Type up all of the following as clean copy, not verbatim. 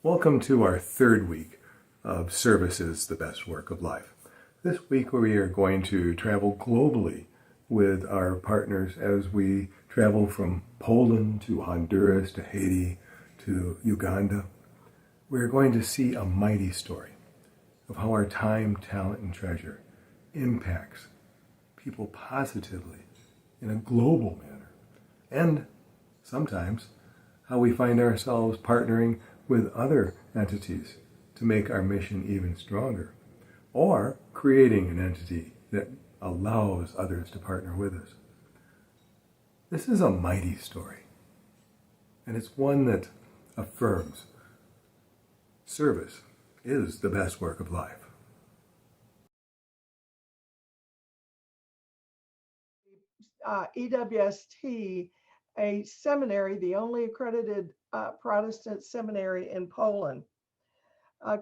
Welcome to our third week of Service is the Best Work of Life. This week we are going to travel globally with our partners as we travel from Poland to Honduras to Haiti to Uganda. We're going to see a mighty story of how our time, talent, and treasure impacts people positively in a global manner. And sometimes how we find ourselves partnering with other entities to make our mission even stronger, or creating an entity that allows others to partner with us. This is a mighty story, and it's one that affirms service is the best work of life. EWST, a seminary, the only accredited Protestant seminary in Poland.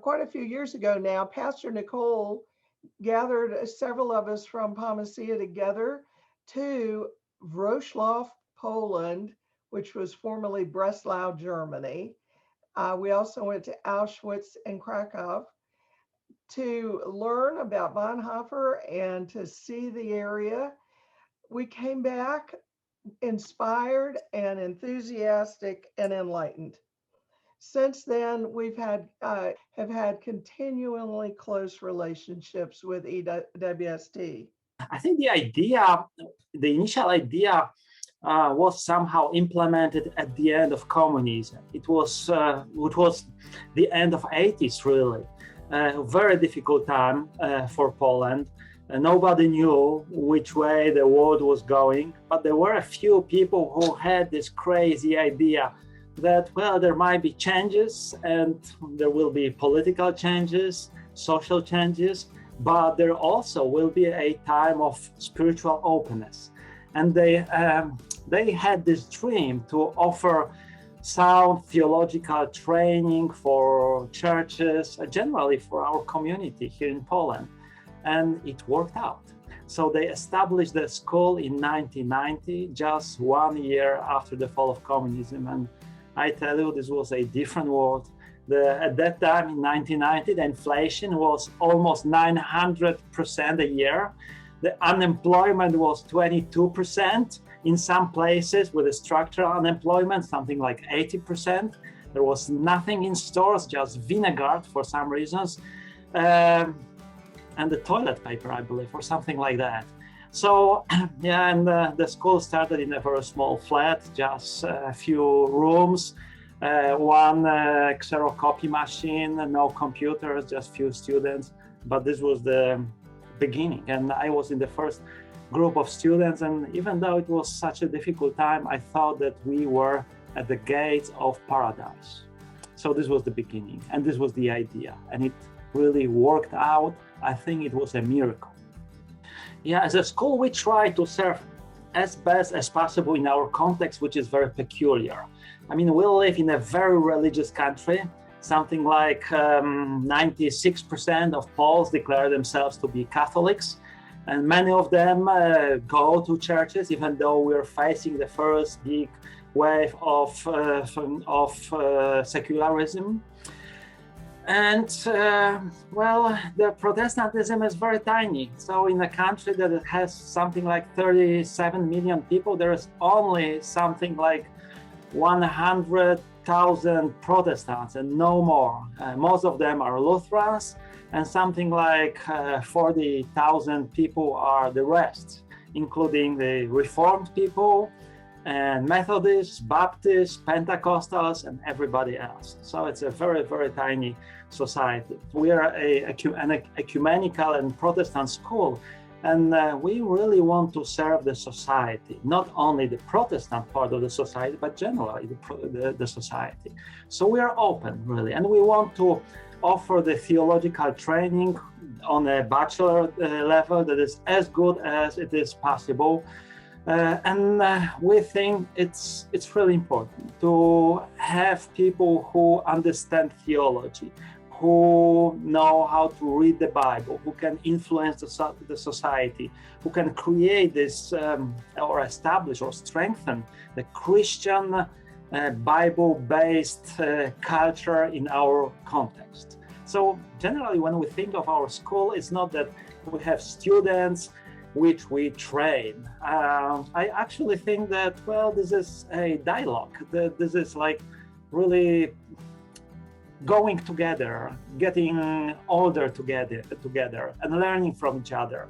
Quite a few years ago now, Pastor Nicole gathered several of us from Pomacea together to Wrocław, Poland, which was formerly Breslau, Germany. We also went to Auschwitz and Krakow to learn about Bonhoeffer and to see the area. We came back inspired and enthusiastic and enlightened. Since then, we've have had continually close relationships with EWST. I think the initial idea was somehow implemented at the end of communism. It was the end of 80s, really. A very difficult time for Poland. Nobody knew which way the world was going, but there were a few people who had this crazy idea that, well, there might be changes and there will be political changes, social changes, but there also will be a time of spiritual openness. And they had this dream to offer sound theological training for churches, generally for our community here in Poland. And it worked out. So they established the school in 1990, just 1 year after the fall of communism. And I tell you, this was a different world. At that time, in 1990, the inflation was almost 900% a year. The unemployment was 22%. In some places, with a structural unemployment, something like 80%. There was nothing in stores, just vinegar for some reasons. And the toilet paper, I believe, or something like that. So, yeah, and the school started in a very small flat, just a few rooms, one xerocopy machine, no computers, just few students. But this was the beginning, and I was in the first group of students. And even though it was such a difficult time, I thought that we were at the gates of paradise. So this was the beginning, and this was the idea, and it really worked out. I think it was a miracle. Yeah, as a school, we try to serve as best as possible in our context, which is very peculiar. I mean, we live in a very religious country. Something like 96% of Poles declare themselves to be Catholics. And many of them go to churches, even though we're facing the first big wave of secularism. And well, the Protestantism is very tiny. So in a country that has something like 37 million people, there is only something like 100,000 Protestants and no more. Most of them are Lutherans, and something like 40,000 people are the rest, including the Reformed people, and Methodists, Baptists, Pentecostals, and everybody else. So it's a very, very tiny society. We are an ecumenical and Protestant school, and we really want to serve the society, not only the Protestant part of the society, but generally the society. So we are open, really, and we want to offer the theological training on a bachelor level that is as good as it is possible. And we think it's really important to have people who understand theology, who know how to read the Bible, who can influence the society, who can create this or establish or strengthen the Christian Bible-based culture in our context. So generally, when we think of our school, it's not that we have students which we train. I actually think that, well, this is a dialogue. This is like really going together, getting older together and learning from each other.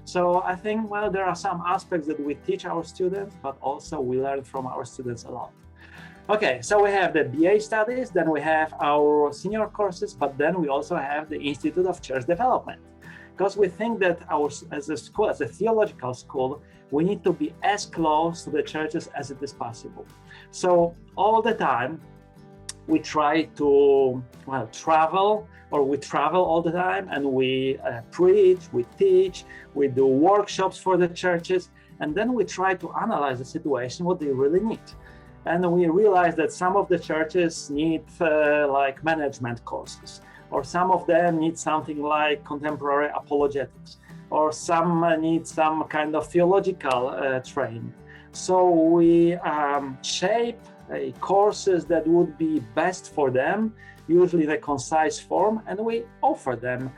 So I think, well, there are some aspects that we teach our students, but also we learn from our students a lot. Okay, so we have the BA studies, then we have our senior courses, but then we also have the Institute of Church Development. Because we think that as a school, as a theological school, we need to be as close to the churches as it is possible. So all the time, we try to travel all the time, and we preach, we teach, we do workshops for the churches, and then we try to analyze the situation, what they really need. And we realize that some of the churches need like management courses, or some of them need something like contemporary apologetics, or some need some kind of theological training. So we shape courses that would be best for them, usually in a concise form, and we offer them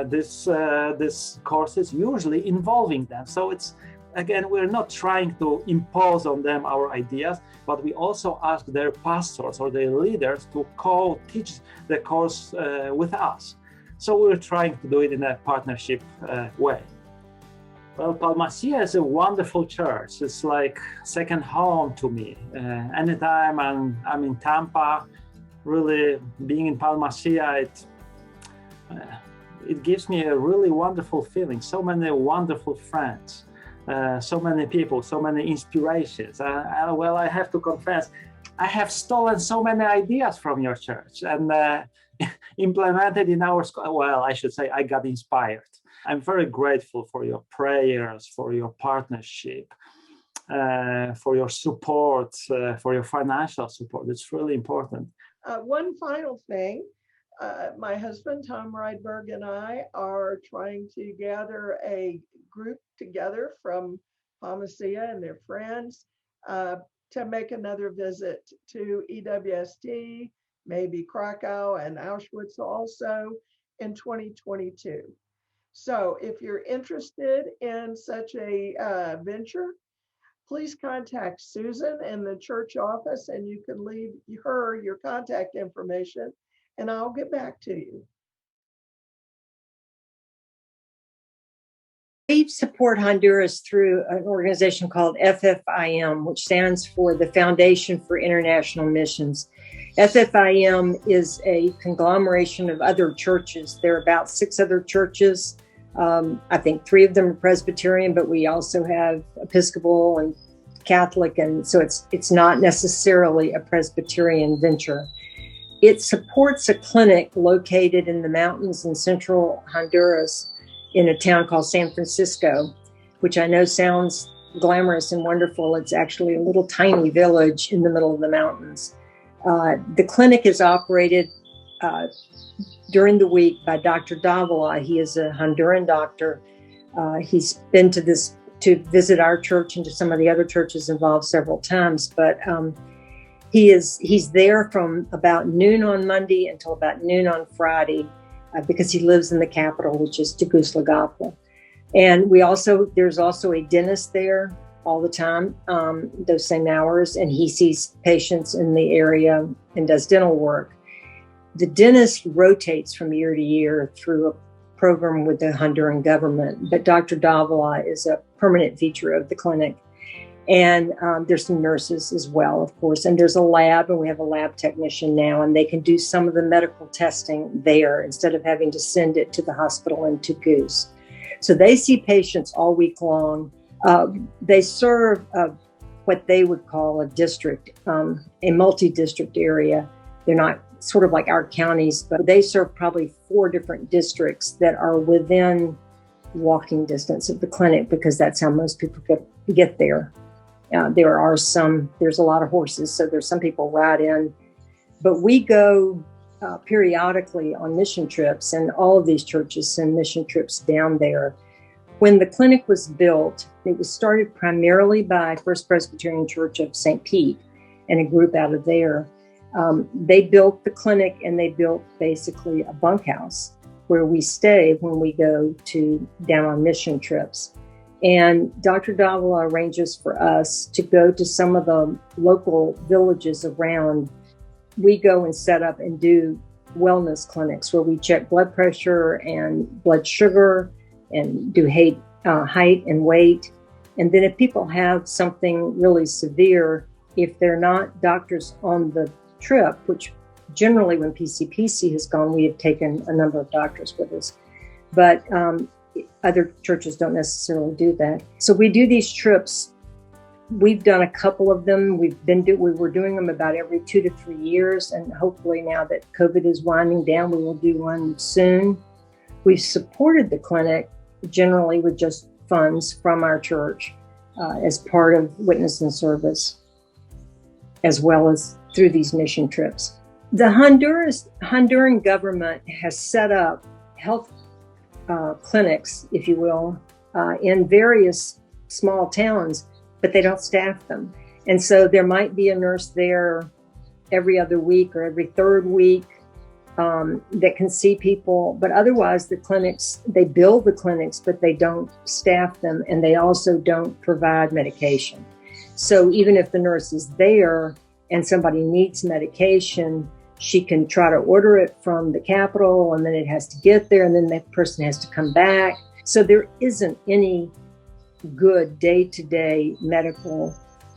these courses, usually involving them. So it's, again, we're not trying to impose on them our ideas, but we also ask their pastors or their leaders to co-teach the course with us. So we're trying to do it in a partnership way. Well, Palmacia is a wonderful church. It's like second home to me. Anytime I'm in Tampa, really being in Palmacia, it gives me a really wonderful feeling. So many wonderful friends. So many people, so many inspirations. Well, I have to confess, I have stolen so many ideas from your church and implemented in our school. Well, I should say I got inspired. I'm very grateful for your prayers, for your partnership, for your support, for your financial support. It's really important. One final thing. My husband, Tom Rydberg, and I are trying to gather a group together from Palmacia and their friends to make another visit to EWST, maybe Krakow and Auschwitz also in 2022. So if you're interested in such a venture, please contact Susan in the church office, and you can leave her your contact information, and I'll get back to you. We support Honduras through an organization called FIMM, which stands for the Foundation for International Missions. FIMM is a conglomeration of other churches. There are about 6 other churches. I think 3 of them are Presbyterian, but we also have Episcopal and Catholic, and so it's not necessarily a Presbyterian venture. It supports a clinic located in the mountains in central Honduras in a town called San Francisco, which I know sounds glamorous and wonderful. It's actually a little tiny village in the middle of the mountains. The clinic is operated during the week by Dr. Davila. He is a Honduran doctor. He's been to visit our church and to some of the other churches involved several times, but he's there from about noon on Monday until about noon on Friday, because he lives in the capital, which is Tegucigalpa. And there's also a dentist there all the time, those same hours, and he sees patients in the area and does dental work. The dentist rotates from year to year through a program with the Honduran government, but Dr. Davila is a permanent feature of the clinic. And there's some nurses as well, of course, and there's a lab, and we have a lab technician now, and they can do some of the medical testing there instead of having to send it to the hospital in Tegucigalpa. So they see patients all week long. They serve what they would call a district, a multi-district area. They're not sort of like our counties, but they serve probably 4 different districts that are within walking distance of the clinic, because that's how most people get there. There's a lot of horses, so there's some people ride in, but we go periodically on mission trips, and all of these churches send mission trips down there. When the clinic was built, it was started primarily by First Presbyterian Church of St. Pete, and a group out of there. They built the clinic, and they built basically a bunkhouse where we stay when we go down on mission trips. And Dr. Davila arranges for us to go to some of the local villages around. We go and set up and do wellness clinics where we check blood pressure and blood sugar and do height and weight. And then if people have something really severe, if they're not doctors on the trip, which generally when PCPC has gone, we have taken a number of doctors with us, but other churches don't necessarily do that. So we do these trips. We've done a couple of them. We were doing them about every 2 to 3 years. And hopefully now that COVID is winding down, we will do one soon. We've supported the clinic generally with just funds from our church as part of Witness and Service, as well as through these mission trips. The Honduran government has set up health clinics, if you will, in various small towns, but they don't staff them. And so there might be a nurse there every other week or every third week that can see people. But otherwise, the clinics, they build the clinics, but they don't staff them, and they also don't provide medication. So even if the nurse is there and somebody needs medication, she can try to order it from the capital, and then it has to get there, and then that person has to come back. So there isn't any good day-to-day medical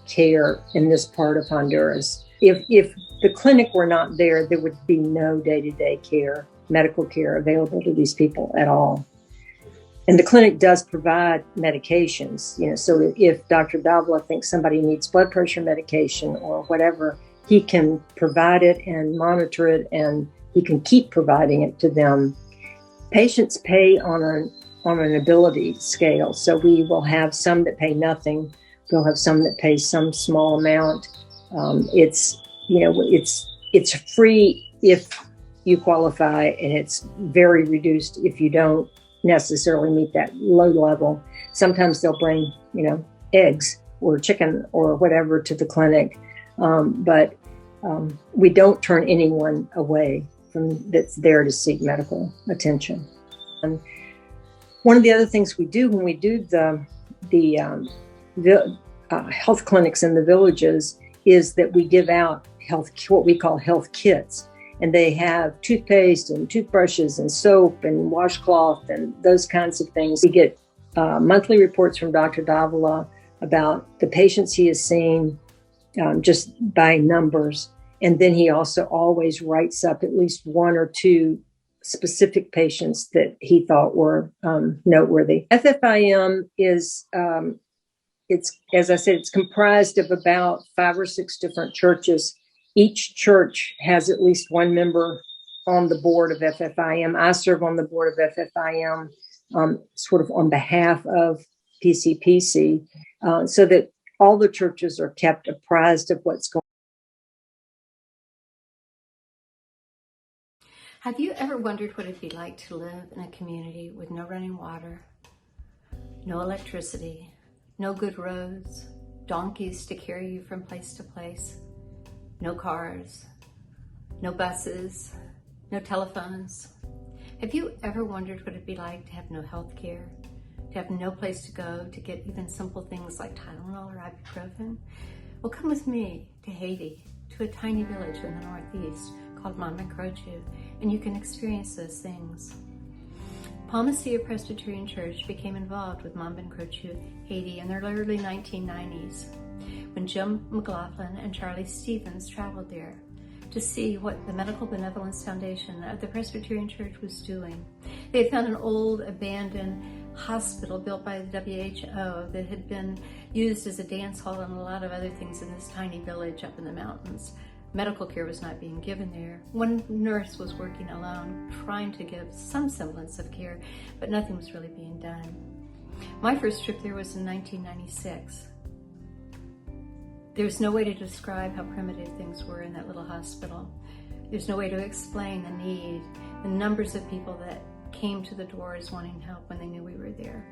care in this part of Honduras. If the clinic were not there, there would be no day-to-day care, medical care available to these people at all. And the clinic does provide medications, so if Dr. Davila thinks somebody needs blood pressure medication or whatever, he can provide it and monitor it, and he can keep providing it to them. Patients pay on an ability scale. So we will have some that pay nothing. We'll have some that pay some small amount. It's free if you qualify, and it's very reduced if you don't necessarily meet that low level. Sometimes they'll bring, eggs or chicken or whatever to the clinic. But we don't turn anyone away that's there to seek medical attention. And one of the other things we do when we do the health clinics in the villages is that we give out what we call health kits. And they have toothpaste and toothbrushes and soap and washcloth and those kinds of things. We get monthly reports from Dr. Davila about the patients he has seen, just by numbers. And then he also always writes up at least 1 or 2 specific patients that he thought were noteworthy. FFIM is, as I said, it's comprised of about 5 or 6 different churches. Each church has at least one member on the board of FFIM. I serve on the board of FFIM, sort of on behalf of PCPC, so that all the churches are kept apprised of what's going on. Have you ever wondered what it'd be like to live in a community with no running water, no electricity, no good roads, donkeys to carry you from place to place, no cars, no buses, no telephones? Have you ever wondered what it'd be like to have no health care, to have no place to go to get even simple things like Tylenol or ibuprofen? Well, come with me to Haiti, to a tiny village in the northeast called Montmacrochu, and you can experience those things. Palmacia Presbyterian Church became involved with Montmacrochu, Haiti in the early 1990s, when Jim McLaughlin and Charlie Stevens traveled there to see what the Medical Benevolence Foundation of the Presbyterian Church was doing. They had found an old abandoned hospital built by the WHO that had been used as a dance hall and a lot of other things in this tiny village up in the mountains. Medical care was not being given there. One nurse was working alone, trying to give some semblance of care, but nothing was really being done. My first trip there was in 1996. There's no way to describe how primitive things were in that little hospital. There's no way to explain the need, the numbers of people that came to the doors wanting help when they knew we were there.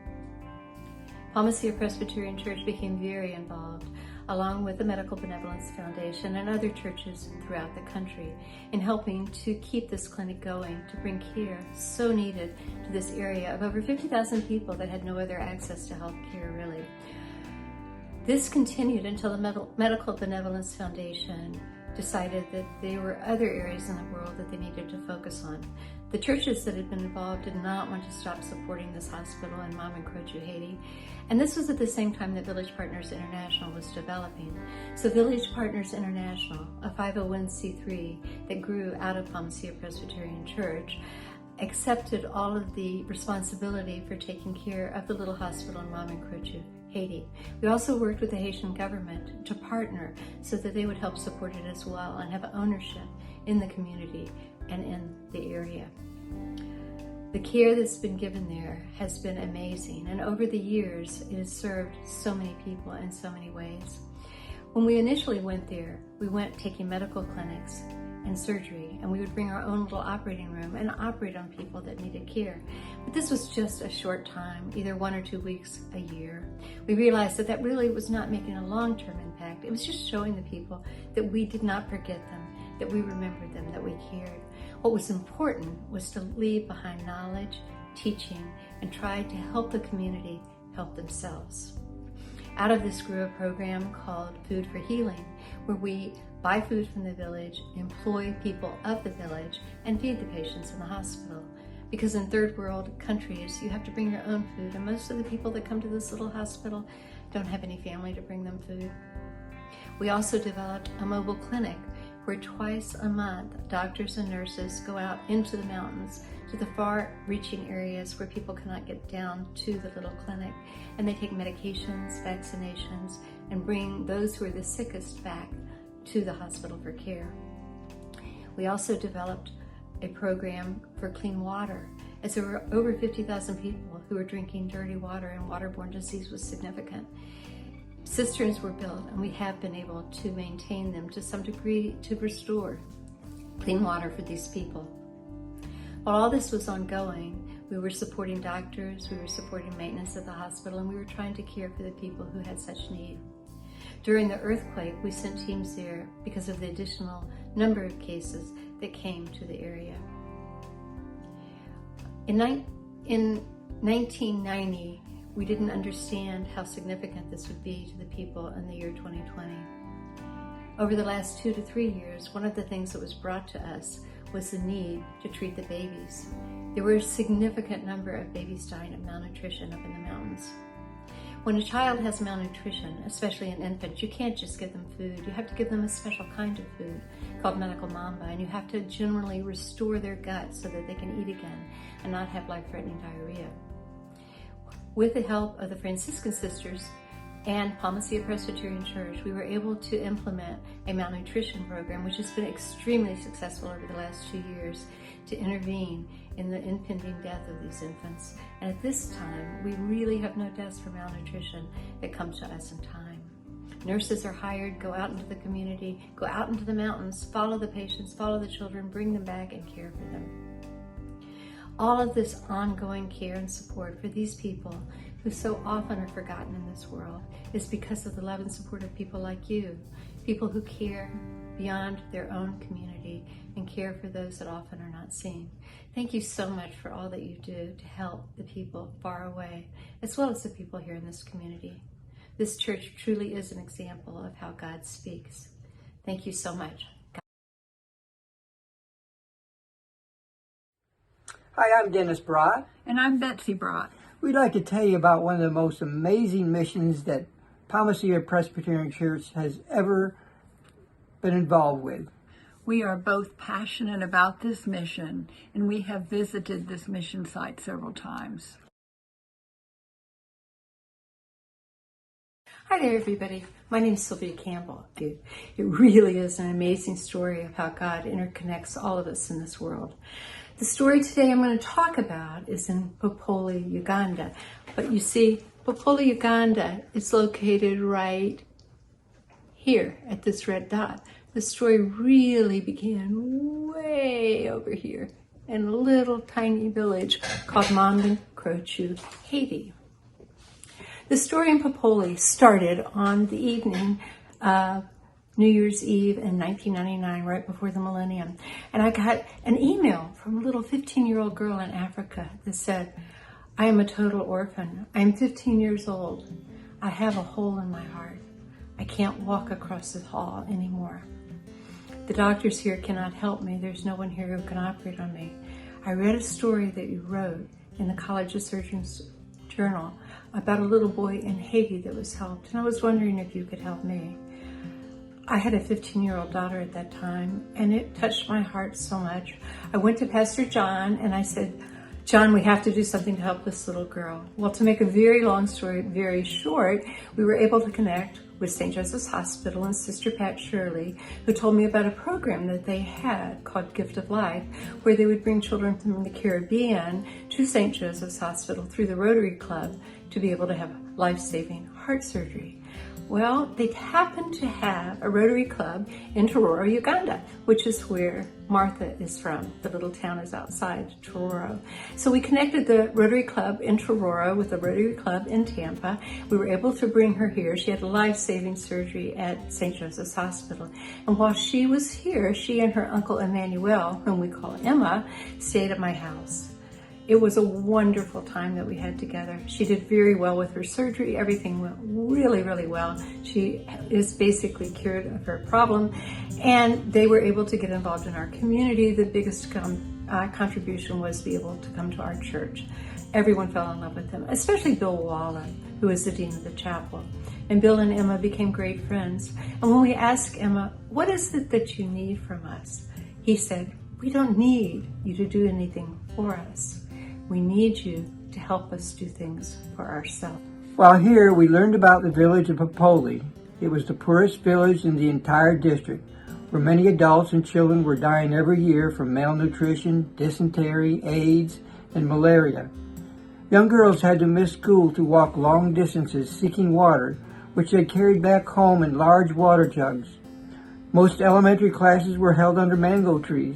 Palmacia Presbyterian Church became very involved. along with the Medical Benevolence Foundation and other churches throughout the country, in helping to keep this clinic going, to bring care so needed to this area of over 50,000 people that had no other access to health care, really. This continued until the Medical Benevolence Foundation decided that there were other areas in the world that they needed to focus on. The churches that had been involved did not want to stop supporting this hospital in Mamikrochu, Haiti. And this was at the same time that Village Partners International was developing. So Village Partners International, a 501c3 that grew out of Palmacia Presbyterian Church, accepted all of the responsibility for taking care of the little hospital in Mamikrochu, Haiti. We also worked with the Haitian government to partner so that they would help support it as well and have ownership in the community and in the area. The care that's been given there has been amazing, and over the years it has served so many people in so many ways. When we initially went there, we went taking medical clinics and surgery, and we would bring our own little operating room and operate on people that needed care. But this was just a short time, either 1 or 2 weeks a year. We realized that that really was not making a long-term impact. It was just showing the people that we did not forget them, that we remembered them, that we cared. What was important was to leave behind knowledge, teaching, and try to help the community help themselves. Out of this grew a program called Food for Healing, where we buy food from the village, employ people of the village, and feed the patients in the hospital. Because in third world countries, you have to bring your own food, and most of the people that come to this little hospital don't have any family to bring them food. We also developed a mobile clinic where twice a month, doctors and nurses go out into the mountains to the far-reaching areas where people cannot get down to the little clinic, and they take medications, vaccinations, and bring those who are the sickest back to the hospital for care. We also developed a program for clean water, as there were over 50,000 people who were drinking dirty water, and waterborne disease was significant. Cisterns were built, and we have been able to maintain them to some degree to restore clean water for these people. While all this was ongoing, we were supporting doctors, we were supporting maintenance at the hospital, and we were trying to care for the people who had such need. During the earthquake, we sent teams there because of the additional number of cases that came to the area. In 1990, we didn't understand how significant this would be to the people in the year 2020. Over the last 2 to 3 years, one of the things that was brought to us was the need to treat the babies. There were a significant number of babies dying of malnutrition up in the mountains. When a child has malnutrition, especially an infant, you can't just give them food. You have to give them a special kind of food called medical mamba, and you have to generally restore their gut so that they can eat again and not have life-threatening diarrhea. With the help of the Franciscan Sisters and Palmacia Presbyterian Church, we were able to implement a malnutrition program, which has been extremely successful over the last 2 years, to intervene in the impending death of these infants. And at this time, we really have no deaths from malnutrition that come to us in time. Nurses are hired, go out into the community, go out into the mountains, follow the patients, follow the children, bring them back and care for them. All of this ongoing care and support for these people who so often are forgotten in this world is because of the love and support of people like you, people who care beyond their own community and care for those that often are not seen. Thank you so much for all that you do to help the people far away, as well as the people here in this community. This church truly is an example of how God speaks. Thank you so much. Hi, I'm Dennis Brott. And I'm Betsy Brott. We'd like to tell you about one of the most amazing missions that Palmacia Presbyterian Church has ever been involved with. We are both passionate about this mission, and we have visited this mission site several times. Hi there, everybody. My name is Sylvia Campbell. It really is an amazing story of how God interconnects all of us in this world. The story today I'm going to talk about is in Popoli, Uganda. But you see, Popoli, Uganda is located right here at this red dot. The story really began way over here in a little tiny village called Mamikrochu, Haiti. The story in Popoli started on the evening of New Year's Eve in 1999, right before the millennium. And I got an email from a little 15-year-old girl in Africa that said, I am a total orphan. I'm 15 years old. I have a hole in my heart. I can't walk across the hall anymore. The doctors here cannot help me. There's no one here who can operate on me. I read a story that you wrote in the College of Surgeons Journal about a little boy in Haiti that was helped, and I was wondering if you could help me. I had a 15-year-old daughter at that time, and it touched my heart so much. I went to Pastor John and I said, John, we have to do something to help this little girl. Well, to make a very long story very short, we were able to connect with St. Joseph's Hospital and Sister Pat Shirley, who told me about a program that they had called Gift of Life, where they would bring children from the Caribbean to St. Joseph's Hospital through the Rotary Club to be able to have life-saving heart surgery. Well, they happened to have a Rotary Club in Tororo, Uganda, which is where Martha is from. The little town is outside Tororo. So we connected the Rotary Club in Tororo with the Rotary Club in Tampa. We were able to bring her here. She had life-saving surgery at St. Joseph's Hospital. And while she was here, she and her uncle Emmanuel, whom we call Emma, stayed at my house. It was a wonderful time that we had together. She did very well with her surgery. Everything went really, really well. She is basically cured of her problem, and they were able to get involved in our community. The biggest contribution was to be able to come to our church. Everyone fell in love with them, especially Bill Waller, who was the dean of the chapel. And Bill and Emma became great friends. And when we asked Emma, what is it that you need from us? He said, we don't need you to do anything for us. We need you to help us do things for ourselves. While here, we learned about the village of Popoli. It was the poorest village in the entire district, where many adults and children were dying every year from malnutrition, dysentery, AIDS, and malaria. Young girls had to miss school to walk long distances seeking water, which they carried back home in large water jugs. Most elementary classes were held under mango trees.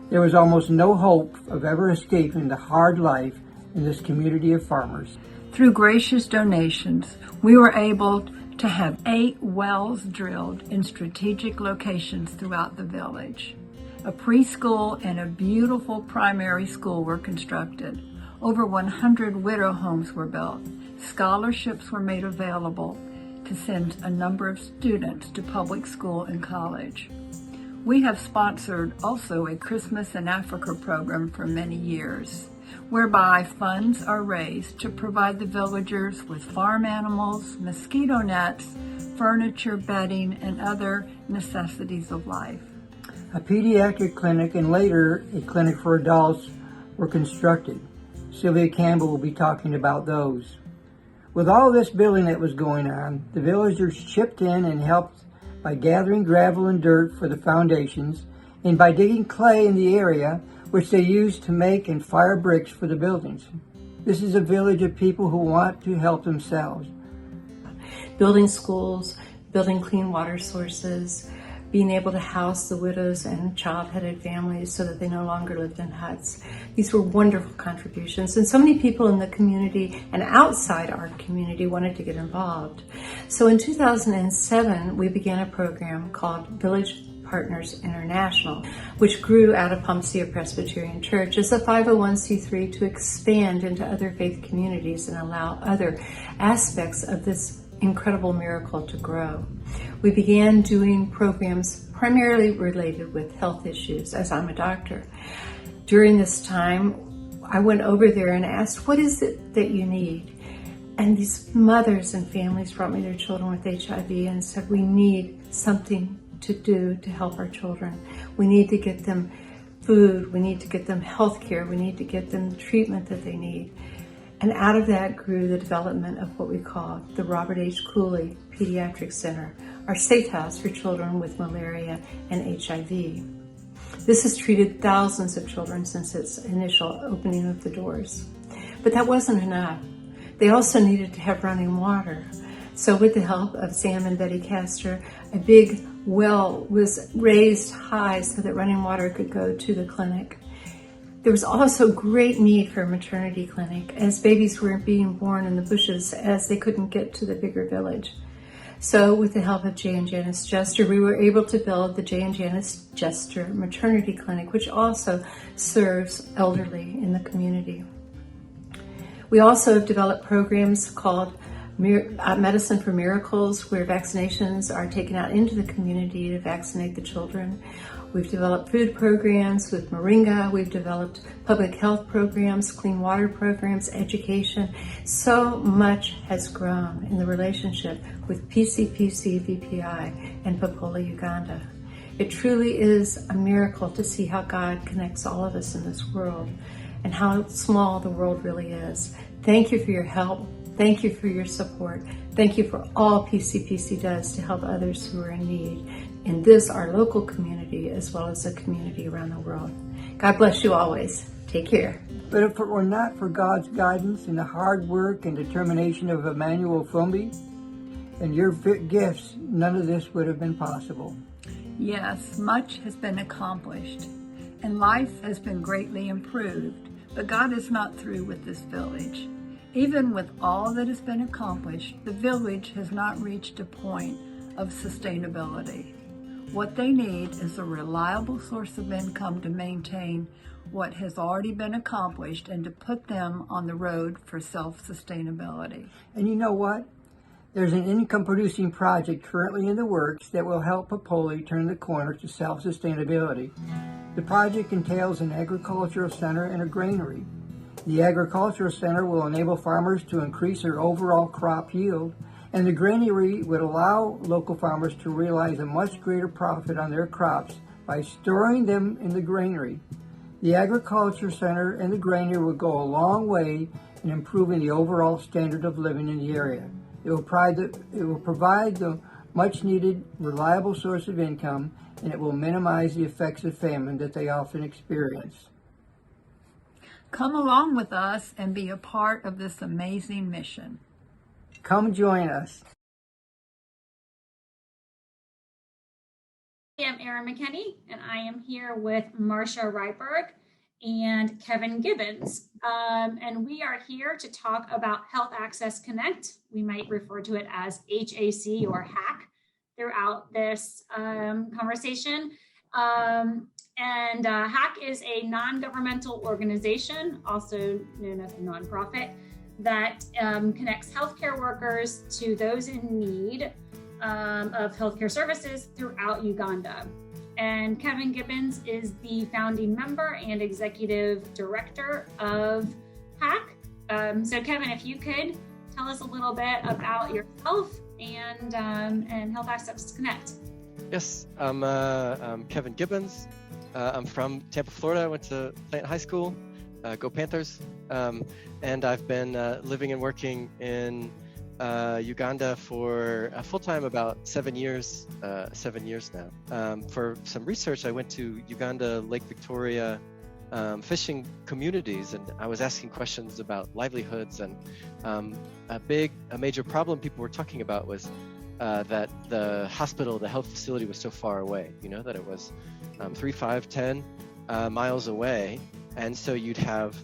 There was almost no hope of ever escaping the hard life in this community of farmers. Through gracious donations, we were able to have 8 wells drilled in strategic locations throughout the village. A preschool and a beautiful primary school were constructed. Over 100 widow homes were built. Scholarships were made available to send a number of students to public school and college. We have sponsored also a Christmas in Africa program for many years, whereby funds are raised to provide the villagers with farm animals, mosquito nets, furniture, bedding, and other necessities of life. A pediatric clinic and later a clinic for adults were constructed. Sylvia Campbell will be talking about those. With all this building that was going on, the villagers chipped in and helped by gathering gravel and dirt for the foundations, and by digging clay in the area, which they used to make and fire bricks for the buildings. This is a village of people who want to help themselves. Building schools, building clean water sources, being able to house the widows and child-headed families so that they no longer lived in huts. These were wonderful contributions, and so many people in the community and outside our community wanted to get involved. So in 2007, we began a program called Village Partners International, which grew out of Pomcia Presbyterian Church as a 501c3 to expand into other faith communities and allow other aspects of this incredible miracle to grow. We began doing programs primarily related with health issues, as I'm a doctor. During this time, I went over there and asked, what is it that you need? And these mothers and families brought me their children with HIV and said, we need something to do to help our children. We need to get them food, we need to get them health care, we need to get them the treatment that they need. And out of that grew the development of what we call the Robert H. Cooley Pediatric Center, our safe house for children with malaria and HIV. This has treated thousands of children since its initial opening of the doors. But that wasn't enough. They also needed to have running water. So with the help of Sam and Betty Castor, a big well was raised high so that running water could go to the clinic. There was also great need for a maternity clinic as babies were being born in the bushes as they couldn't get to the bigger village. So with the help of J and Janice Jester, we were able to build the J and Janice Jester Maternity Clinic, which also serves elderly in the community. We also have developed programs called Medicine for Miracles, where vaccinations are taken out into the community to vaccinate the children. We've developed food programs with Moringa. We've developed public health programs, clean water programs, education. So much has grown in the relationship with PCPC VPI and Popola, Uganda. It truly is a miracle to see how God connects all of us in this world and how small the world really is. Thank you for your help. Thank you for your support. Thank you for all PCPC does to help others who are in need in this, our local community, as well as the community around the world. God bless you always. Take care. But if it were not for God's guidance and the hard work and determination of Emmanuel Fumbi and your gifts, none of this would have been possible. Yes, much has been accomplished, and life has been greatly improved, but God is not through with this village. Even with all that has been accomplished, the village has not reached a point of sustainability. What they need is a reliable source of income to maintain what has already been accomplished and to put them on the road for self-sustainability. And you know what? There's an income-producing project currently in the works that will help Popoli turn the corner to self-sustainability. The project entails an agricultural center and a granary. The agricultural center will enable farmers to increase their overall crop yield, and the granary would allow local farmers to realize a much greater profit on their crops by storing them in the granary. The agriculture center and the granary will go a long way in improving the overall standard of living in the area. It will provide the much needed, reliable source of income, and it will minimize the effects of famine that they often experience. Come along with us and be a part of this amazing mission. Come join us. I'm Erin McKinney, and I am here with Marcia Ryberg and Kevin Gibbons. And we are here to talk about Health Access Connect. We might refer to it as HAC or HAC throughout this conversation. And HAC is a non-governmental organization, also known as a nonprofit, that connects healthcare workers to those in need of healthcare services throughout Uganda. And Kevin Gibbons is the founding member and executive director of HAC. So Kevin, if you could tell us a little bit about yourself and Health Access Connect. Yes, I'm Kevin Gibbons. I'm from Tampa, Florida. I went to Plant High School. Go Panthers. And I've been living and working in Uganda for full-time about 7 years now. For some research, I went to Uganda Lake Victoria fishing communities, and I was asking questions about livelihoods, and a major problem people were talking about was that the hospital, the health facility was so far away, that it was 3, 5, 10 miles away. And so you'd have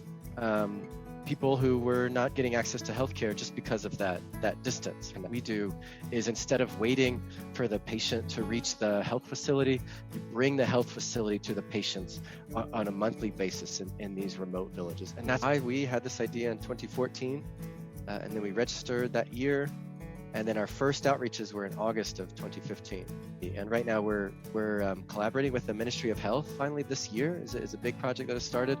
people who were not getting access to healthcare just because of that distance. And what we do is, instead of waiting for the patient to reach the health facility, we bring the health facility to the patients on a monthly basis in these remote villages. And that's why we had this idea in 2014, and then we registered that year. And then our first outreaches were in August of 2015. And right now we're collaborating with the Ministry of Health. Finally, this year is a big project that has started,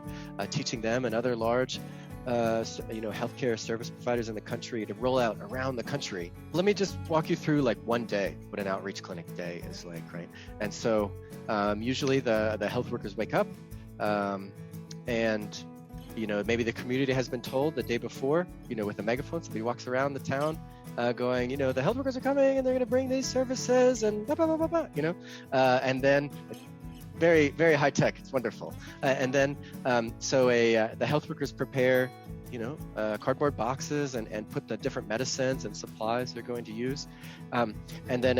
teaching them and other large, healthcare service providers in the country to roll out around the country. Let me just walk you through one day, what an outreach clinic day is like, right? And so usually the health workers wake up, and maybe the community has been told the day before, with a megaphone. Somebody walks around the town going, the health workers are coming and they're going to bring these services and blah, blah, blah, blah, blah, and then very, very high tech. It's wonderful. And then the health workers prepare cardboard boxes and put the different medicines and supplies they're going to use. And then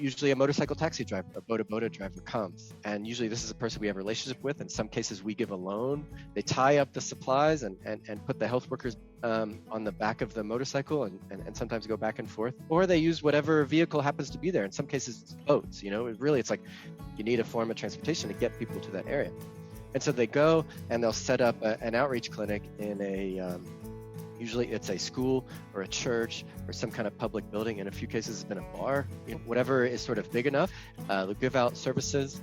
usually a motorcycle taxi driver, a boda driver comes. And usually this is a person we have a relationship with. In some cases, we give a loan. They tie up the supplies and put the health workers on the back of the motorcycle and sometimes go back and forth. Or they use whatever vehicle happens to be there. In some cases, it's boats. It's like you need a form of transportation to get people to that area. And so they go and they'll set up an outreach clinic in usually it's a school or a church or some kind of public building. In a few cases, it's been a bar, whatever is sort of big enough. They'll give out services.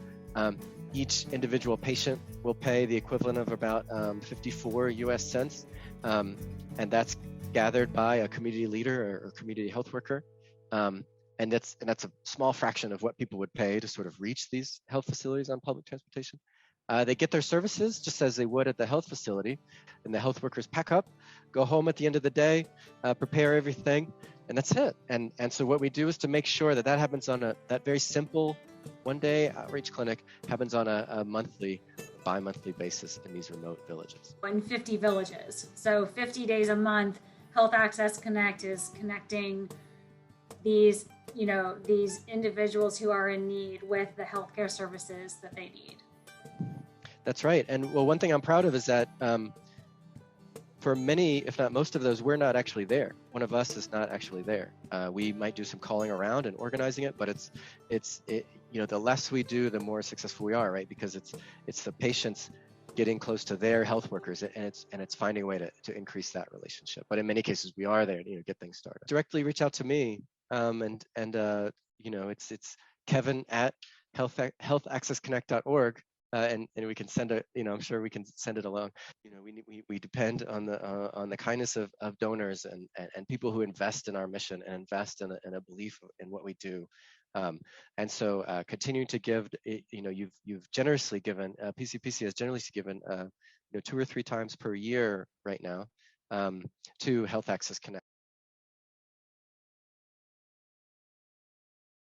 Each individual patient will pay the equivalent of about 54 US cents. And that's gathered by a community leader or community health worker. And that's a small fraction of what people would pay to sort of reach these health facilities on public transportation. They get their services just as they would at the health facility, and the health workers pack up, go home at the end of the day, prepare everything, and that's it. And so what we do is to make sure that happens on that very simple one-day outreach clinic happens on a monthly, bi-monthly basis in these remote villages. In 50 villages, so 50 days a month, Health Access Connect is connecting these individuals who are in need with the healthcare services that they need. That's right. And well, one thing I'm proud of is that for many, if not most of those, we're not actually there. One of us is not actually there. We might do some calling around and organizing it, but it's the less we do, the more successful we are, right? Because it's the patients getting close to their health workers, and it's finding a way to increase that relationship. But in many cases, we are there to get things started. Directly reach out to me, it's Kevin at healthaccessconnect.org. And we can send I'm sure we can send it along. We depend on the kindness of donors and people who invest in our mission and invest in a belief in what we do. And so continuing to give, you've generously given, PCPC has generously given 2 or 3 times per year right now to Health Access Connect.